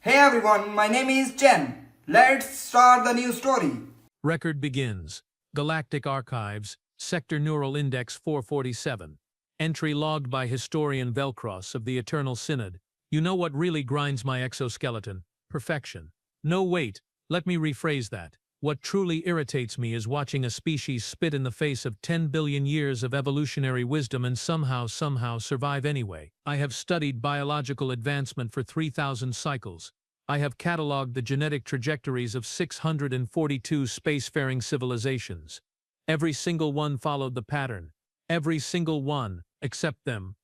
Hey everyone, my name is Chen. Let's start the new story. Record begins. Galactic Archives, Sector Neural Index 447. Entry logged by historian Velcross of the Eternal Synod. You know what really grinds my exoskeleton? Perfection. No, wait, let me rephrase that. What truly irritates me is watching a species spit in the face of 10 billion years of evolutionary wisdom and somehow survive anyway. I have studied biological advancement for 3,000 cycles. I have catalogued the genetic trajectories of 642 spacefaring civilizations. Every single one followed the pattern. Every single one, except them.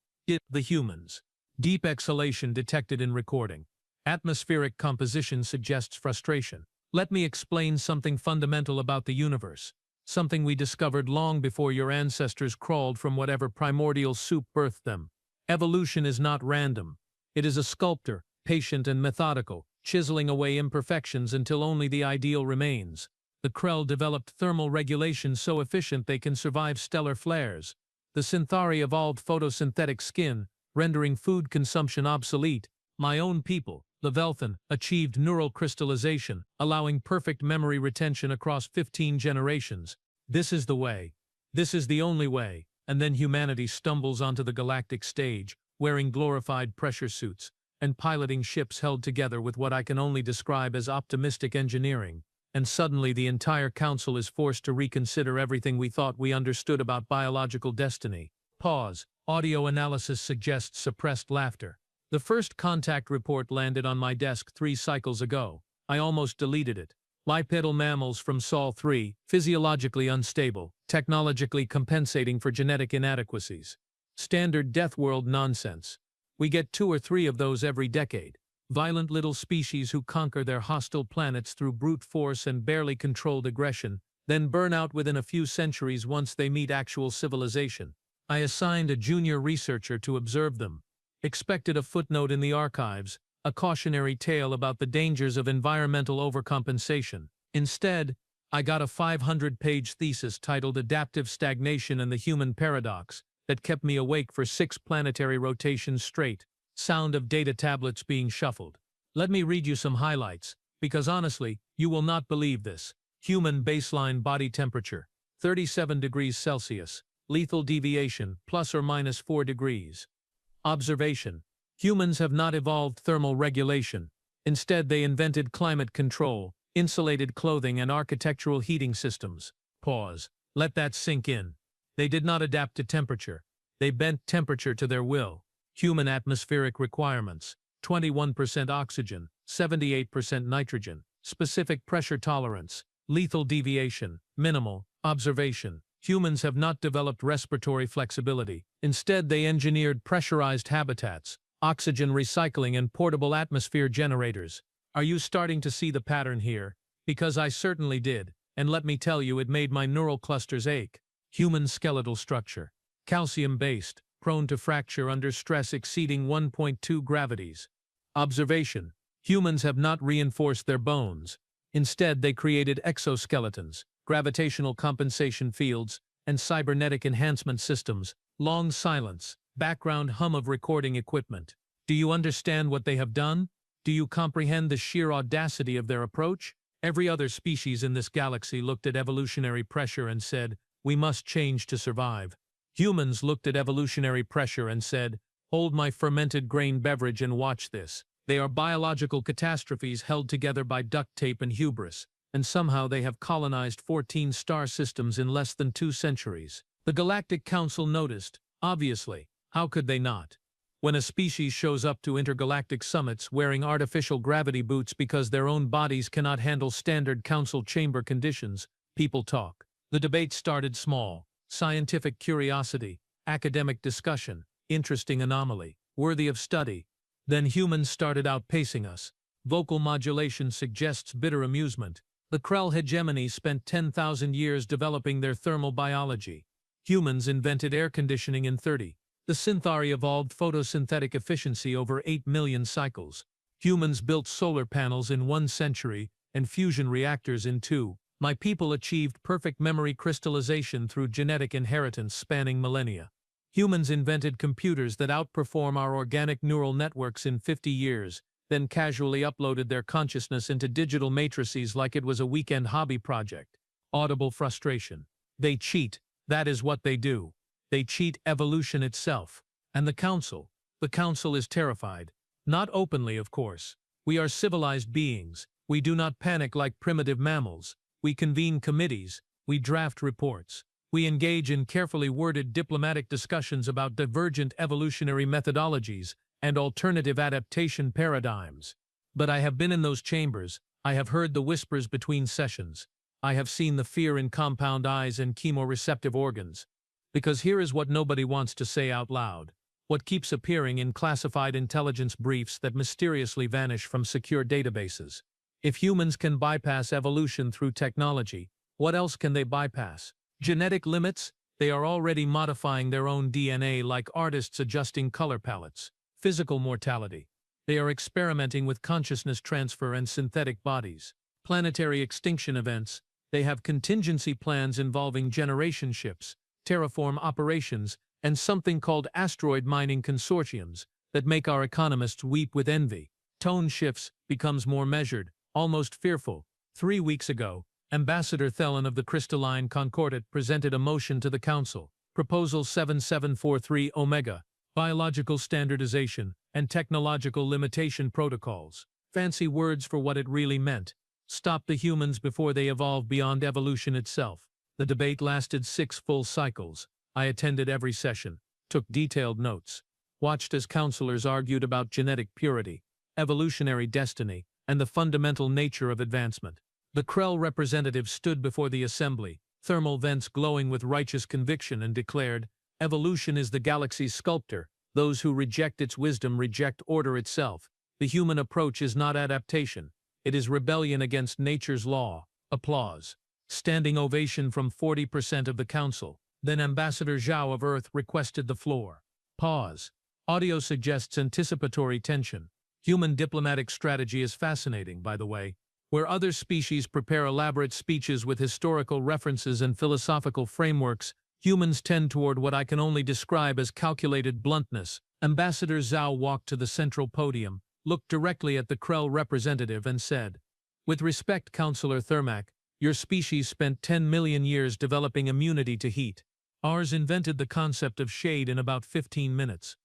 The humans. Deep exhalation detected in recording. Atmospheric composition suggests frustration. Let me explain something fundamental about the universe. Something we discovered long before your ancestors crawled from whatever primordial soup birthed them. Evolution is not random. It is a sculptor, patient and methodical, chiseling away imperfections until only the ideal remains. The Krell developed thermal regulation so efficient they can survive stellar flares. The Synthari evolved photosynthetic skin, rendering food consumption obsolete. My own people, the Velthan, achieved neural crystallization, allowing perfect memory retention across 15 generations. This is the way. This is the only way. And then humanity stumbles onto the galactic stage, wearing glorified pressure suits, and piloting ships held together with what I can only describe as optimistic engineering. And suddenly the entire council is forced to reconsider everything we thought we understood about biological destiny. Pause. Audio analysis suggests suppressed laughter. The first contact report landed on my desk 3 cycles ago. I almost deleted it. Bipedal mammals from Sol 3, physiologically unstable, technologically compensating for genetic inadequacies. Standard death world nonsense. We get 2 or 3 of those every decade. Violent little species who conquer their hostile planets through brute force and barely controlled aggression, then burn out within a few centuries once they meet actual civilization. I assigned a junior researcher to observe them. Expected a footnote in the archives, a cautionary tale about the dangers of environmental overcompensation. Instead, I got a 500-page thesis titled Adaptive Stagnation and the Human Paradox that kept me awake for 6 planetary rotations straight. Sound of data tablets being shuffled. Let me read you some highlights, because honestly, you will not believe this. Human baseline body temperature, 37 degrees Celsius. Lethal deviation, plus or minus 4 degrees. Observation. Humans have not evolved thermal regulation. Instead, they invented climate control, insulated clothing and architectural heating systems. Pause. Let that sink in. They did not adapt to temperature. They bent temperature to their will. Human atmospheric requirements. 21% oxygen, 78% nitrogen. Specific pressure tolerance. Lethal deviation, minimal. Observation. Humans have not developed respiratory flexibility. Instead, they engineered pressurized habitats, oxygen recycling and portable atmosphere generators. Are you starting to see the pattern here? Because I certainly did, and let me tell you, it made my neural clusters ache. Human skeletal structure. Calcium-based, prone to fracture under stress exceeding 1.2 gravities. Observation. Humans have not reinforced their bones. Instead, they created exoskeletons, gravitational compensation fields, and cybernetic enhancement systems. Long silence, background hum of recording equipment. Do you understand what they have done? Do you comprehend the sheer audacity of their approach? Every other species in this galaxy looked at evolutionary pressure and said, "We must change to survive." Humans looked at evolutionary pressure and said, "Hold my fermented grain beverage and watch this." They are biological catastrophes held together by duct tape and hubris, and somehow they have colonized 14 star systems in less than 2 centuries. The Galactic Council noticed, obviously. How could they not? When a species shows up to intergalactic summits wearing artificial gravity boots because their own bodies cannot handle standard council chamber conditions, people talk. The debate started small. Scientific curiosity, academic discussion, interesting anomaly, worthy of study. Then humans started outpacing us. Vocal modulation suggests bitter amusement. The Krell hegemony spent 10,000 years developing their thermal biology. Humans invented air conditioning in 30. The Synthari evolved photosynthetic efficiency over 8 million cycles. Humans built solar panels in 1 century and fusion reactors in 2. My people achieved perfect memory crystallization through genetic inheritance spanning millennia. Humans invented computers that outperform our organic neural networks in 50 years, then casually uploaded their consciousness into digital matrices like it was a weekend hobby project. Audible frustration. They cheat. That is what they do. They cheat evolution itself. And the council is terrified. Not openly, of course. We are civilized beings. We do not panic like primitive mammals. We convene committees. We draft reports. We engage in carefully worded diplomatic discussions about divergent evolutionary methodologies and alternative adaptation paradigms. But I have been in those chambers. I have heard the whispers between sessions. I have seen the fear in compound eyes and chemoreceptive organs. Because here is what nobody wants to say out loud. What keeps appearing in classified intelligence briefs that mysteriously vanish from secure databases. If humans can bypass evolution through technology, what else can they bypass? Genetic limits? They are already modifying their own DNA like artists adjusting color palettes. Physical mortality. They are experimenting with consciousness transfer and synthetic bodies. Planetary extinction events. They have contingency plans involving generation ships, terraform operations, and something called asteroid mining consortiums that make our economists weep with envy. Tone shifts, becomes more measured, almost fearful. 3 weeks ago, Ambassador Thelen of the Crystalline Concordat presented a motion to the Council, Proposal 7743 Omega, Biological Standardization and Technological Limitation Protocols. Fancy words for what it really meant. Stop the humans before they evolve beyond evolution itself. The debate lasted 6 full cycles. I attended every session, took detailed notes, watched as counselors argued about genetic purity, evolutionary destiny, and the fundamental nature of advancement. The Krell representative stood before the assembly, thermal vents glowing with righteous conviction, and declared, "Evolution is the galaxy's sculptor. Those who reject its wisdom reject order itself. The human approach is not adaptation. It is rebellion against nature's law." Applause. Standing ovation from 40% of the council. Then Ambassador Zhao of Earth requested the floor. Pause. Audio suggests anticipatory tension. Human diplomatic strategy is fascinating, by the way. Where other species prepare elaborate speeches with historical references and philosophical frameworks, humans tend toward what I can only describe as calculated bluntness. Ambassador Zhao walked to the central podium, looked directly at the Krell representative and said, "With respect, Councillor Thermac, your species spent 10 million years developing immunity to heat. Ours invented the concept of shade in about 15 minutes.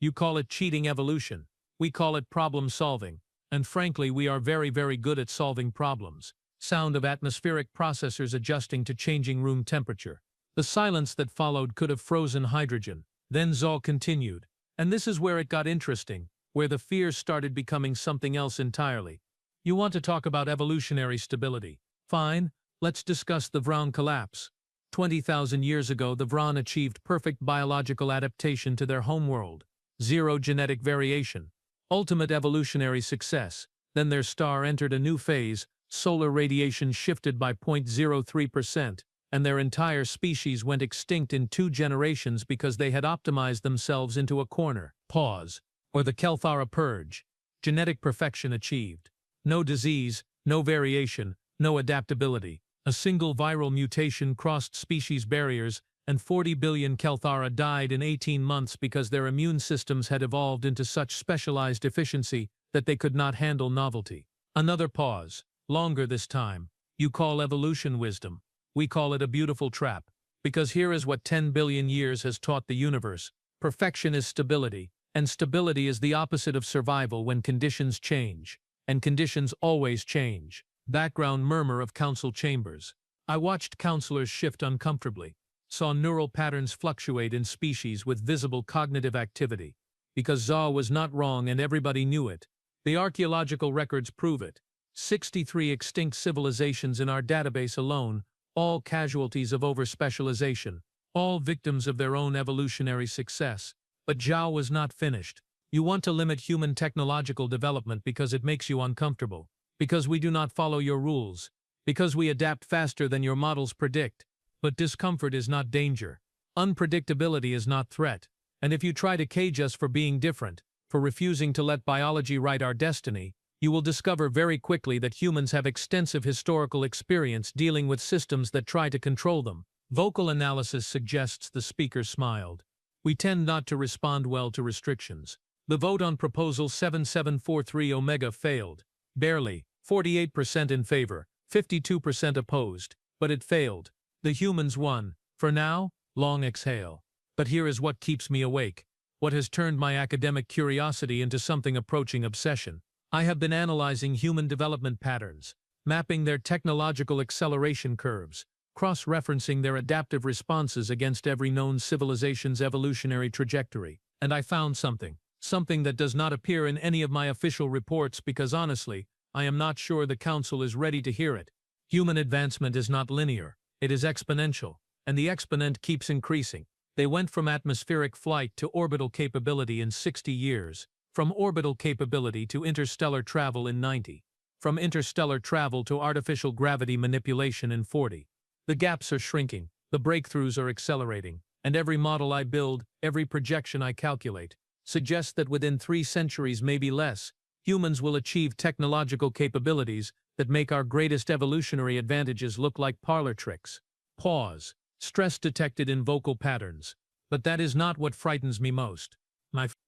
You call it cheating evolution. We call it problem solving. And frankly, we are very, very good at solving problems." Sound of atmospheric processors adjusting to changing room temperature. The silence that followed could have frozen hydrogen. Then Zhao continued. And this is where it got interesting, where the fears started becoming something else entirely. You want to talk about evolutionary stability. Fine, let's discuss the Vraan collapse. 20,000 years ago, the Vraan achieved perfect biological adaptation to their homeworld. Zero genetic variation. Ultimate evolutionary success. Then their star entered a new phase, solar radiation shifted by 0.03%, and their entire species went extinct in 2 generations because they had optimized themselves into a corner. Pause. Or the Kelthara purge. Genetic perfection achieved. No disease, no variation, no adaptability. A single viral mutation crossed species barriers, and 40 billion Kelthara died in 18 months because their immune systems had evolved into such specialized efficiency that they could not handle novelty. Another pause, longer this time. You call evolution wisdom. We call it a beautiful trap. Because here is what 10 billion years has taught the universe. Perfection is stability, and stability is the opposite of survival when conditions change. And conditions always change. Background murmur of council chambers. I watched counselors shift uncomfortably. Saw neural patterns fluctuate in species with visible cognitive activity. Because Zhao was not wrong and everybody knew it. The archaeological records prove it. 63 extinct civilizations in our database alone, all casualties of overspecialization, all victims of their own evolutionary success. But Zhao was not finished. You want to limit human technological development because it makes you uncomfortable. Because we do not follow your rules. Because we adapt faster than your models predict. But discomfort is not danger. Unpredictability is not threat. And if you try to cage us for being different, for refusing to let biology write our destiny, you will discover very quickly that humans have extensive historical experience dealing with systems that try to control them. Vocal analysis suggests the speaker smiled. We tend not to respond well to restrictions. The vote on Proposal 7743 Omega failed. Barely. 48% in favor, 52% opposed. But it failed. The humans won. For now, long exhale. But here is what keeps me awake. What has turned my academic curiosity into something approaching obsession. I have been analyzing human development patterns, mapping their technological acceleration curves, cross-referencing their adaptive responses against every known civilization's evolutionary trajectory. And I found something that does not appear in any of my official reports because honestly, I am not sure the Council is ready to hear it. Human advancement is not linear, it is exponential, and the exponent keeps increasing. They went from atmospheric flight to orbital capability in 60 years, from orbital capability to interstellar travel in 90, from interstellar travel to artificial gravity manipulation in 40. The gaps are shrinking, the breakthroughs are accelerating, and every model I build, every projection I calculate, suggests that within 3 centuries, maybe less, humans will achieve technological capabilities that make our greatest evolutionary advantages look like parlor tricks. Pause. Stress detected in vocal patterns. But that is not what frightens me most.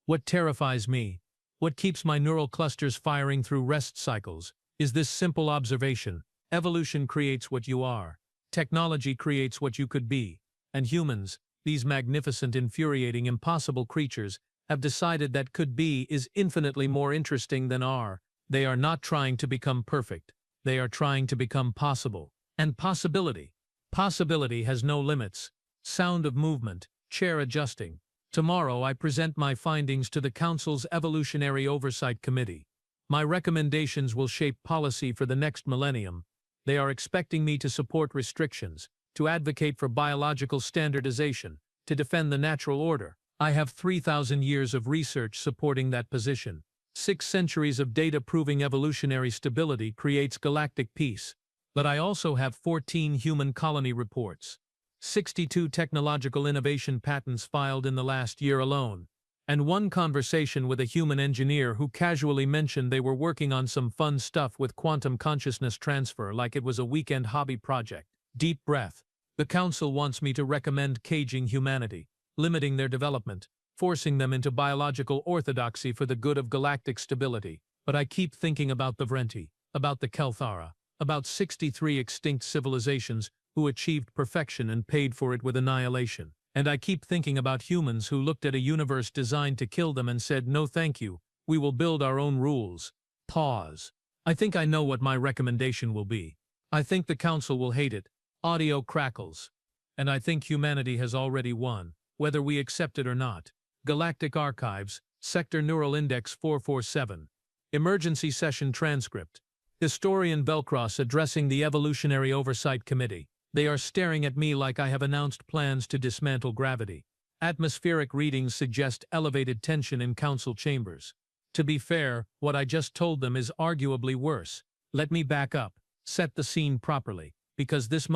What terrifies me, what keeps my neural clusters firing through rest cycles, is this simple observation. Evolution creates what you are. Technology creates what you could be. And humans, these magnificent, infuriating, impossible creatures, have decided that could be is infinitely more interesting than are. They are not trying to become perfect. They are trying to become possible. And possibility. Possibility has no limits. Sound of movement, chair adjusting. Tomorrow I present my findings to the Council's Evolutionary Oversight Committee. My recommendations will shape policy for the next millennium. They are expecting me to support restrictions, to advocate for biological standardization, to defend the natural order. I have 3,000 years of research supporting that position. 6 centuries of data proving evolutionary stability creates galactic peace. But I also have 14 human colony reports, 62 technological innovation patents filed in the last year alone, and 1 conversation with a human engineer who casually mentioned they were working on some fun stuff with quantum consciousness transfer like it was a weekend hobby project. Deep breath. The Council wants me to recommend caging humanity, limiting their development, forcing them into biological orthodoxy for the good of galactic stability. But I keep thinking about the Vrenti, about the Kelthara, about 63 extinct civilizations who achieved perfection and paid for it with annihilation. And I keep thinking about humans who looked at a universe designed to kill them and said, no thank you, we will build our own rules. Pause. I think I know what my recommendation will be. I think the Council will hate it. Audio crackles. And I think humanity has already won, whether we accept it or not. Galactic Archives, Sector Neural Index 447. Emergency Session Transcript. Historian Velcross addressing the Evolutionary Oversight Committee. They are staring at me like I have announced plans to dismantle gravity. Atmospheric readings suggest elevated tension in council chambers. To be fair, what I just told them is arguably worse. Let me back up, set the scene properly, because this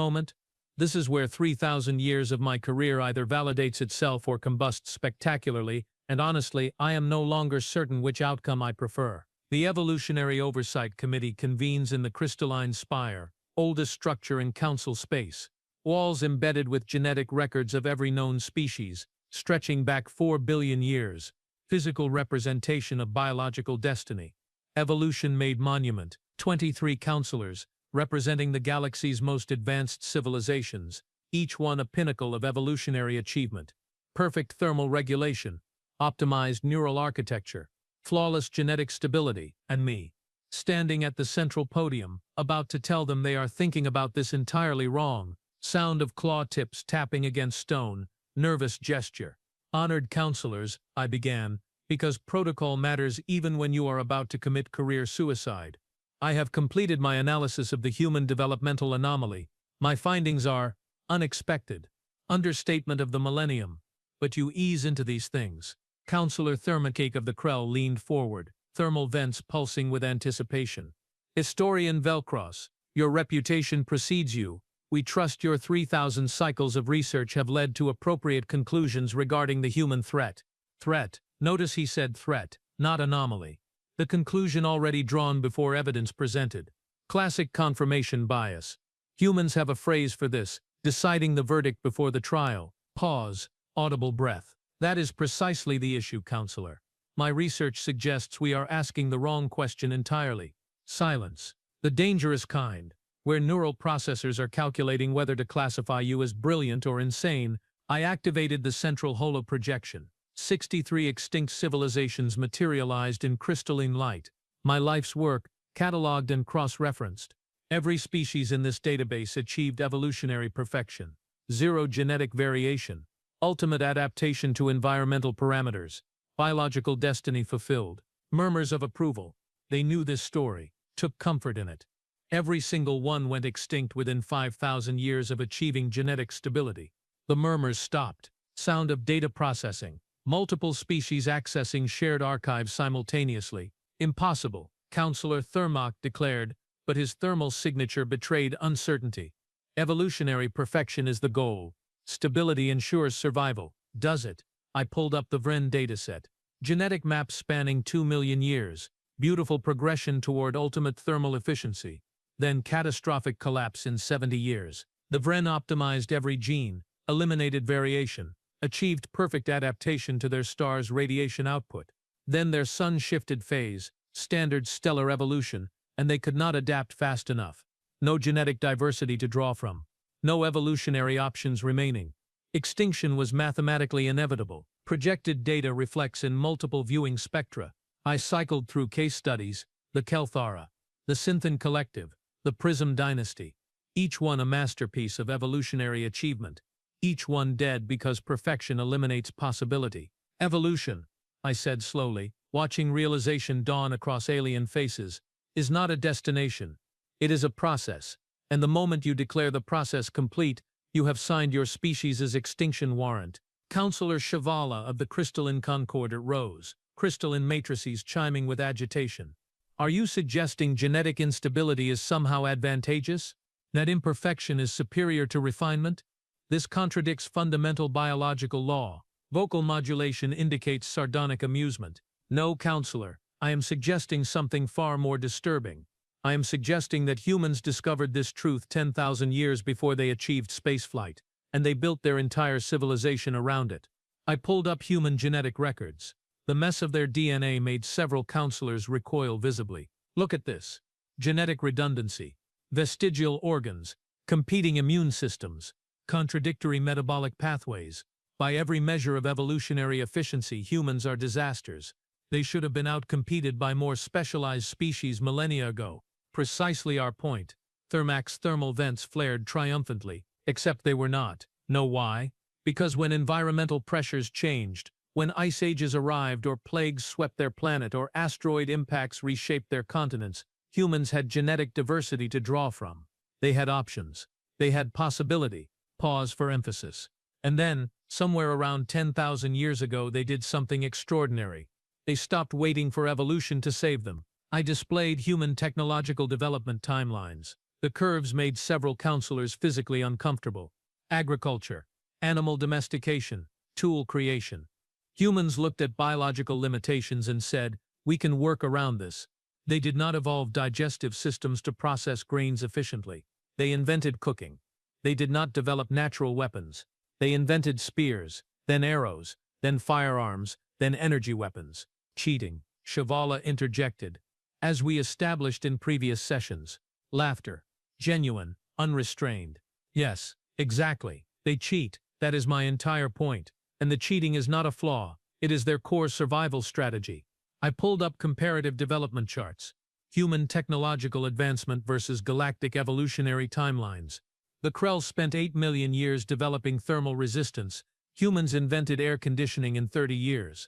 is where 3,000 years of my career either validates itself or combusts spectacularly, and honestly, I am no longer certain which outcome I prefer. The Evolutionary Oversight Committee convenes in the crystalline spire, oldest structure in council space. Walls embedded with genetic records of every known species, stretching back 4 billion years. Physical representation of biological destiny. Evolution-made monument. 23 counselors, representing the galaxy's most advanced civilizations, each one a pinnacle of evolutionary achievement. Perfect thermal regulation, optimized neural architecture, flawless genetic stability, and me, standing at the central podium, about to tell them they are thinking about this entirely wrong. Sound of claw tips tapping against stone, nervous gesture. Honored counselors, I began, because protocol matters even when you are about to commit career suicide. I have completed my analysis of the human developmental anomaly. My findings are unexpected. Understatement of the millennium. But you ease into these things. Counselor Thermocake of the Krell leaned forward, thermal vents pulsing with anticipation. Historian Velcross, your reputation precedes you. We trust your 3,000 cycles of research have led to appropriate conclusions regarding the human threat. Threat. Notice he said threat, not anomaly. The conclusion already drawn before evidence presented. Classic confirmation bias. Humans have a phrase for this, deciding the verdict before the trial. Pause, audible breath. That is precisely the issue, counselor. My research suggests we are asking the wrong question entirely. Silence. The dangerous kind, where neural processors are calculating whether to classify you as brilliant or insane. I activated the central holoprojection. 63 extinct civilizations materialized in crystalline light. My life's work, cataloged and cross-referenced. Every species in this database achieved evolutionary perfection. Zero genetic variation. Ultimate adaptation to environmental parameters. Biological destiny fulfilled. Murmurs of approval. They knew this story, took comfort in it. Every single one went extinct within 5,000 years of achieving genetic stability. The murmurs stopped. Sound of data processing. Multiple species accessing shared archives simultaneously. Impossible, Counselor Thermock declared, but his thermal signature betrayed uncertainty. Evolutionary perfection is the goal. Stability ensures survival. Does it? I pulled up the Vren dataset. Genetic maps spanning 2 million years. Beautiful progression toward ultimate thermal efficiency. Then catastrophic collapse in 70 years. The Vren optimized every gene, eliminated variation, achieved perfect adaptation to their star's radiation output. Then their sun shifted phase, standard stellar evolution, and they could not adapt fast enough. No genetic diversity to draw from. No evolutionary options remaining. Extinction was mathematically inevitable. Projected data reflects in multiple viewing spectra. I cycled through case studies, the Kelthara, the Synthen Collective, the Prism Dynasty. Each one a masterpiece of evolutionary achievement. Each one dead because perfection eliminates possibility. Evolution, I said slowly, watching realization dawn across alien faces, is not a destination. It is a process, and the moment you declare the process complete, you have signed your species' extinction warrant. Counselor Shavala of the Crystalline Concord rose, crystalline matrices chiming with agitation. Are you suggesting genetic instability is somehow advantageous? That imperfection is superior to refinement? This contradicts fundamental biological law. Vocal modulation indicates sardonic amusement. No, Counselor, I am suggesting something far more disturbing. I am suggesting that humans discovered this truth 10,000 years before they achieved spaceflight, and they built their entire civilization around it. I pulled up human genetic records. The mess of their DNA made several counselors recoil visibly. Look at this. Genetic redundancy, vestigial organs, competing immune systems, contradictory metabolic pathways. By every measure of evolutionary efficiency, humans are disasters. They should have been outcompeted by more specialized species millennia ago. Precisely our point. Thermac's thermal vents flared triumphantly, except they were not. Know why? Because when environmental pressures changed, when ice ages arrived or plagues swept their planet or asteroid impacts reshaped their continents, humans had genetic diversity to draw from. They had options. They had possibility. Pause for emphasis. And then, somewhere around 10,000 years ago, they did something extraordinary. They stopped waiting for evolution to save them. I displayed human technological development timelines. The curves made several counselors physically uncomfortable. Agriculture, animal domestication, tool creation. Humans looked at biological limitations and said, we can work around this. They did not evolve digestive systems to process grains efficiently. They invented cooking. They did not develop natural weapons. They invented spears, then arrows, then firearms, then energy weapons. Cheating, Shavala interjected. As we established in previous sessions. Laughter. Genuine, unrestrained. Yes, exactly. They cheat. That is my entire point. And the cheating is not a flaw. It is their core survival strategy. I pulled up comparative development charts. Human technological advancement versus galactic evolutionary timelines. The Krell spent 8 million years developing thermal resistance. Humans invented air conditioning in 30 years.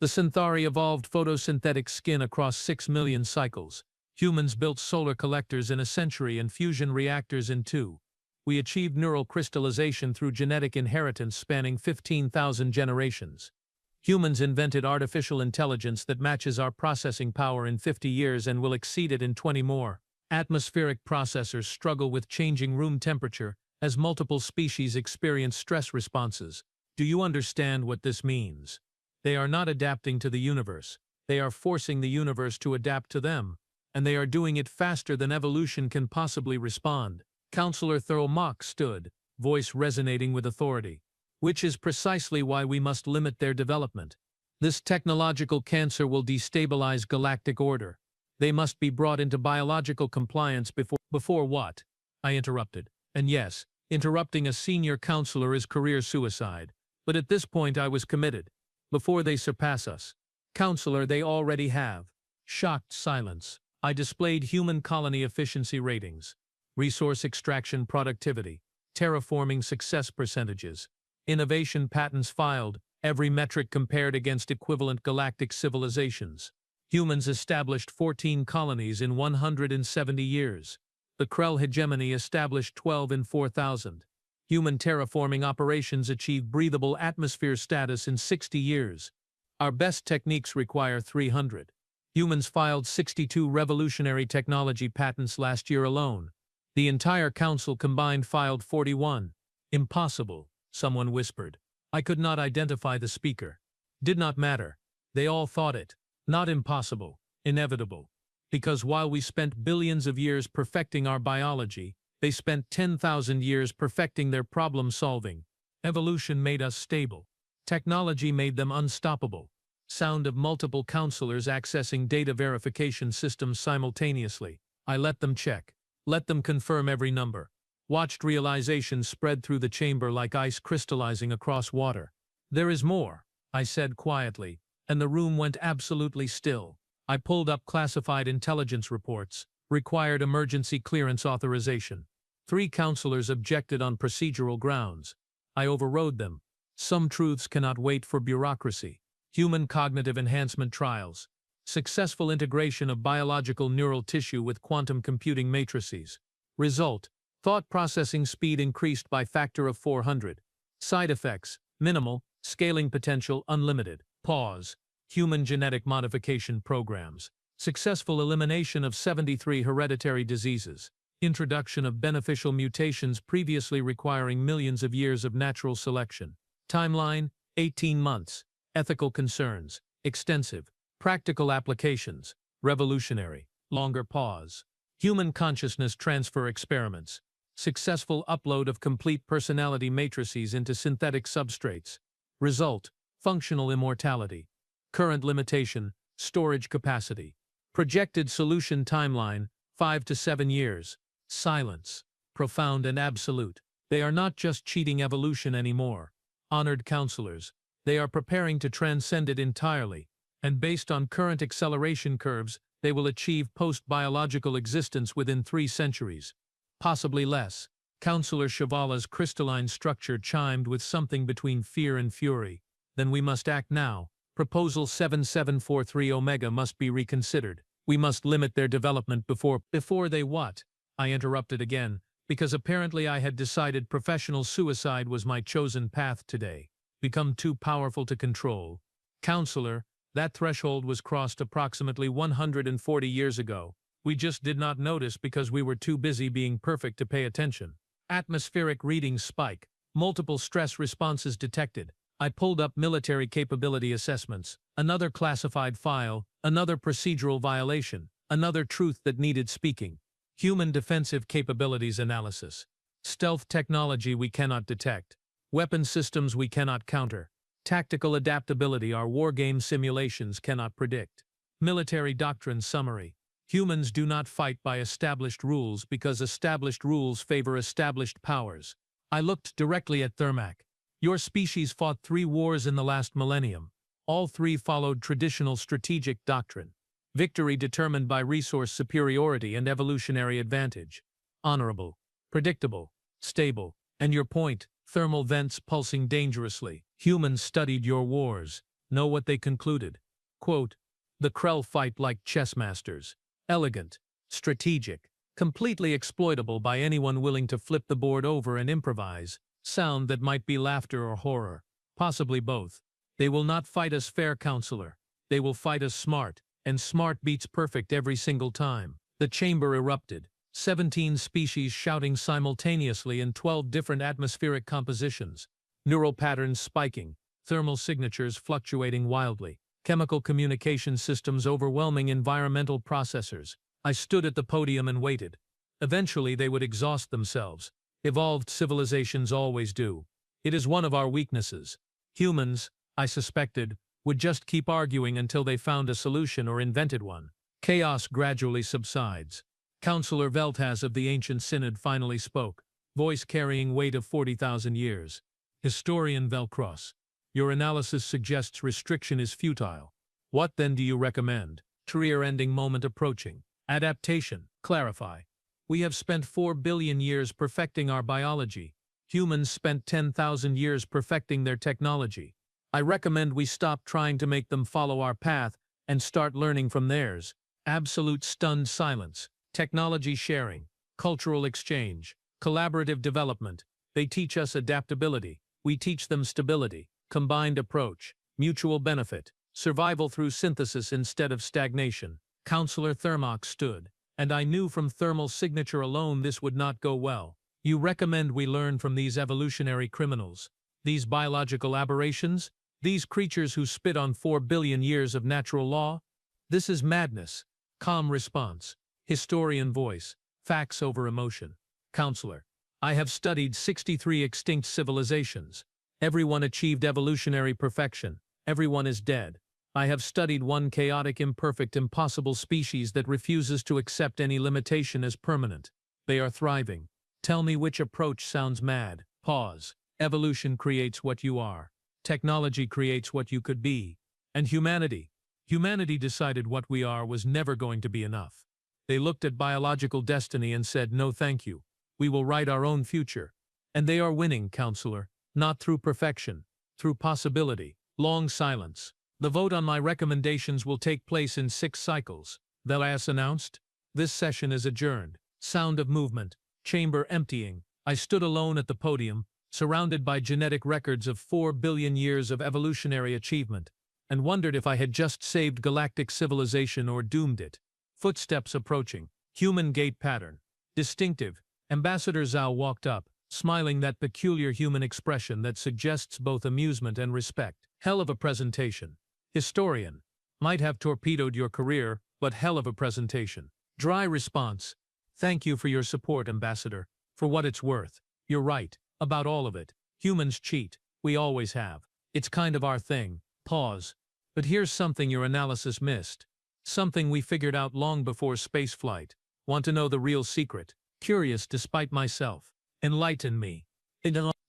The Centauri evolved photosynthetic skin across 6 million cycles. Humans built solar collectors in a century and fusion reactors in 2. We achieved neural crystallization through genetic inheritance spanning 15,000 generations. Humans invented artificial intelligence that matches our processing power in 50 years and will exceed it in 20 more. Atmospheric processors struggle with changing room temperature as multiple species experience stress responses. Do you understand what this means? They are not adapting to the universe. They are forcing the universe to adapt to them, and they are doing it faster than evolution can possibly respond. Counselor Thermock stood, voice resonating with authority. Which is precisely why we must limit their development. This technological cancer will destabilize galactic order. They must be brought into biological compliance before what? I interrupted. And yes, interrupting a senior counselor is career suicide. But at this point I was committed. Before they surpass us. Counselor, they already have. Shocked silence. I displayed human colony efficiency ratings, resource extraction productivity, terraforming success percentages, innovation patents filed, every metric compared against equivalent galactic civilizations. Humans established 14 colonies in 170 years. The Krell hegemony established 12 in 4,000. Human terraforming operations achieved breathable atmosphere status in 60 years. Our best techniques require 300. Humans filed 62 revolutionary technology patents last year alone. The entire council combined filed 41. Impossible, someone whispered. I could not identify the speaker. Did not matter. They all thought it. Not impossible, inevitable. Because while we spent billions of years perfecting our biology, they spent 10,000 years perfecting their problem solving. Evolution made us stable. Technology made them unstoppable. Sound of multiple counselors accessing data verification systems simultaneously. I let them check. Let them confirm every number. Watched realization spread through the chamber like ice crystallizing across water. There is more, I said quietly, and the room went absolutely still. I pulled up classified intelligence reports, required emergency clearance authorization. 3 counselors objected on procedural grounds. I overrode them. Some truths cannot wait for bureaucracy. Human cognitive enhancement trials. Successful integration of biological neural tissue with quantum computing matrices. Result: thought processing speed increased by factor of 400. Side effects: minimal, scaling potential unlimited. Pause. Human genetic modification programs. Successful elimination of 73 hereditary diseases. Introduction of beneficial mutations previously requiring millions of years of natural selection. Timeline: 18 months. Ethical concerns: extensive. Practical applications: revolutionary. Longer pause. Human consciousness transfer experiments. Successful upload of complete personality matrices into synthetic substrates. Result: functional immortality. Current limitation: storage capacity. Projected solution timeline: 5 to 7 years. Silence. Profound and absolute. They are not just cheating evolution anymore. Honored counselors. They are preparing to transcend it entirely, and based on current acceleration curves, they will achieve post-biological existence within 3 centuries. Possibly less. Counselor Shavala's crystalline structure chimed with something between fear and fury. Then we must act now. Proposal 7743 Omega must be reconsidered. We must limit their development before they what? I interrupted again, because apparently I had decided professional suicide was my chosen path today. Become too powerful to control. Counselor, that threshold was crossed approximately 140 years ago. We just did not notice because we were too busy being perfect to pay attention. Atmospheric readings spike. Multiple stress responses detected. I pulled up military capability assessments. Another classified file. Another procedural violation. Another truth that needed speaking. Human defensive capabilities analysis. Stealth technology we cannot detect. Weapon systems we cannot counter. Tactical adaptability our wargame simulations cannot predict. Military doctrine summary. Humans do not fight by established rules because established rules favor established powers. I looked directly at Thermac. Your species fought 3 wars in the last millennium. All 3 followed traditional strategic doctrine. Victory determined by resource superiority and evolutionary advantage. Honorable. Predictable. Stable. And your point, thermal vents pulsing dangerously. Humans studied your wars. Know what they concluded. Quote, the Krell fight like chess masters. Elegant. Strategic. Completely exploitable by anyone willing to flip the board over and improvise. Sound that might be laughter or horror. Possibly both. They will not fight us fair, counselor. They will fight us smart. And smart beats perfect every single time. The chamber erupted. 17 species shouting simultaneously in 12 different atmospheric compositions. Neural patterns spiking. Thermal signatures fluctuating wildly. Chemical communication systems overwhelming environmental processors. I stood at the podium and waited. Eventually they would exhaust themselves. Evolved civilizations always do. It is one of our weaknesses. Humans, I suspected, would just keep arguing until they found a solution or invented one. Chaos gradually subsides. Councillor Veltaz of the ancient synod finally spoke, voice carrying weight of 40,000 years. Historian Velcross, your analysis suggests restriction is futile. What then do you recommend? Career-ending moment approaching. Adaptation. Clarify. We have spent 4 billion years perfecting our biology. Humans spent 10,000 years perfecting their technology. I recommend we stop trying to make them follow our path and start learning from theirs. Absolute stunned silence. Technology sharing. Cultural exchange. Collaborative development. They teach us adaptability. We teach them stability. Combined approach. Mutual benefit. Survival through synthesis instead of stagnation. Councillor Thermox stood, and I knew from thermal signature alone this would not go well. You recommend we learn from these evolutionary criminals, these biological aberrations, these creatures who spit on 4 billion years of natural law? This is madness. Calm response. Historian voice. Facts over emotion. Counselor, I have studied 63 extinct civilizations. Everyone achieved evolutionary perfection. Everyone is dead. I have studied one chaotic, imperfect, impossible species that refuses to accept any limitation as permanent. They are thriving. Tell me which approach sounds mad. Pause. Evolution creates what you are. Technology creates what you could be. And humanity decided what we are was never going to be enough. They looked at biological destiny and said, no thank you. We will write our own future. And they are winning, Counselor. Not through perfection. Through possibility. Long silence. The vote on my recommendations will take place in 6 cycles. Velas announced. This session is adjourned. Sound of movement. Chamber emptying. I stood alone at the podium, surrounded by genetic records of 4 billion years of evolutionary achievement, and wondered if I had just saved galactic civilization or doomed it. Footsteps approaching. Human gait pattern. Distinctive. Ambassador Zhao walked up, smiling that peculiar human expression that suggests both amusement and respect. Hell of a presentation. Historian. Might have torpedoed your career, but hell of a presentation. Dry response. Thank you for your support, Ambassador. For what it's worth. You're right. About all of it. Humans cheat. We always have. It's kind of our thing. Pause. But here's something your analysis missed. Something we figured out long before spaceflight. Want to know the real secret? Curious despite myself. Enlighten me.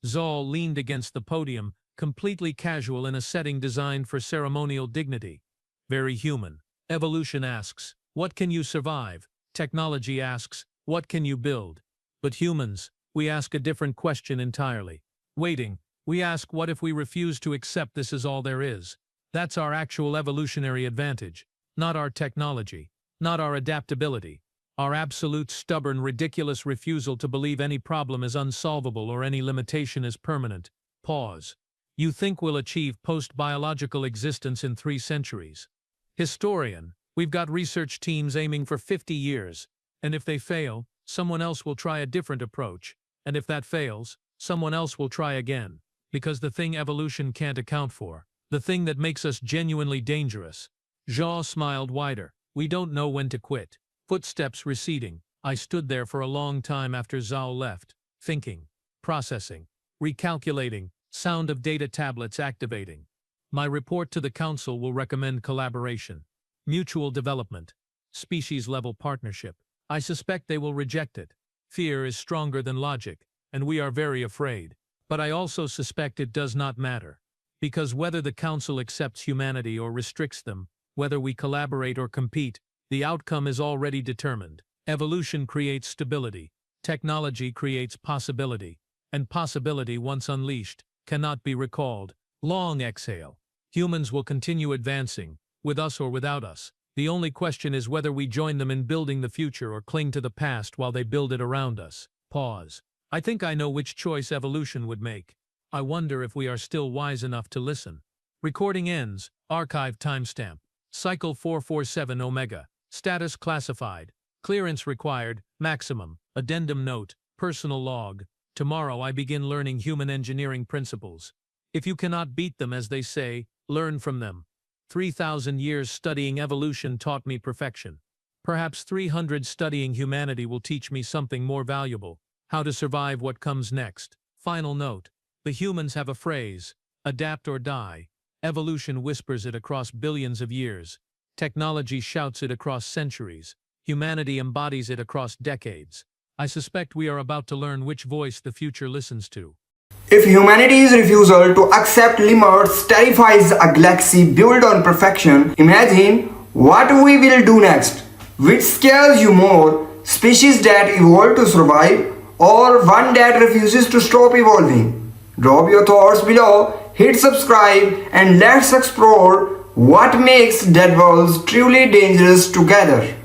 Zal leaned against the podium, completely casual in a setting designed for ceremonial dignity. Very human. Evolution asks, what can you survive? Technology asks, what can you build? But humans, we ask a different question entirely. Waiting, we ask what if we refuse to accept this is all there is? That's our actual evolutionary advantage, not our technology, not our adaptability, our absolute stubborn, ridiculous refusal to believe any problem is unsolvable or any limitation is permanent. Pause. You think we'll achieve post-biological existence in 3 centuries? Historian, we've got research teams aiming for 50 years, and if they fail, someone else will try a different approach, and if that fails, someone else will try again, because the thing evolution can't account for, the thing that makes us genuinely dangerous. Zhao smiled wider. We don't know when to quit. Footsteps receding. I stood there for a long time after Zhao left, thinking, processing, recalculating, sound of data tablets activating. My report to the Council will recommend collaboration, mutual development, species-level partnership. I suspect they will reject it. Fear is stronger than logic, and we are very afraid. But I also suspect it does not matter. Because whether the Council accepts humanity or restricts them, whether we collaborate or compete, the outcome is already determined. Evolution creates stability. Technology creates possibility. And possibility, once unleashed, cannot be recalled. Long exhale. Humans will continue advancing, with us or without us. The only question is whether we join them in building the future or cling to the past while they build it around us. Pause. I think I know which choice evolution would make. I wonder if we are still wise enough to listen. Recording ends. Archive timestamp. Cycle 447 Omega. Status classified. Clearance required. Maximum. Addendum note. Personal log. Tomorrow I begin learning human engineering principles. If you cannot beat them, as they say, learn from them. 3,000 years studying evolution taught me perfection. Perhaps 300 studying humanity will teach me something more valuable. How to survive what comes next. Final note. The humans have a phrase, adapt or die. Evolution whispers it across billions of years. Technology shouts it across centuries. Humanity embodies it across decades. I suspect we are about to learn which voice the future listens to. If humanity's refusal to accept limits terrifies a galaxy built on perfection, imagine what we will do next. Which scares you more, species that evolve to survive or one that refuses to stop evolving? Drop your thoughts below, hit subscribe, and let's explore what makes dead worlds truly dangerous together.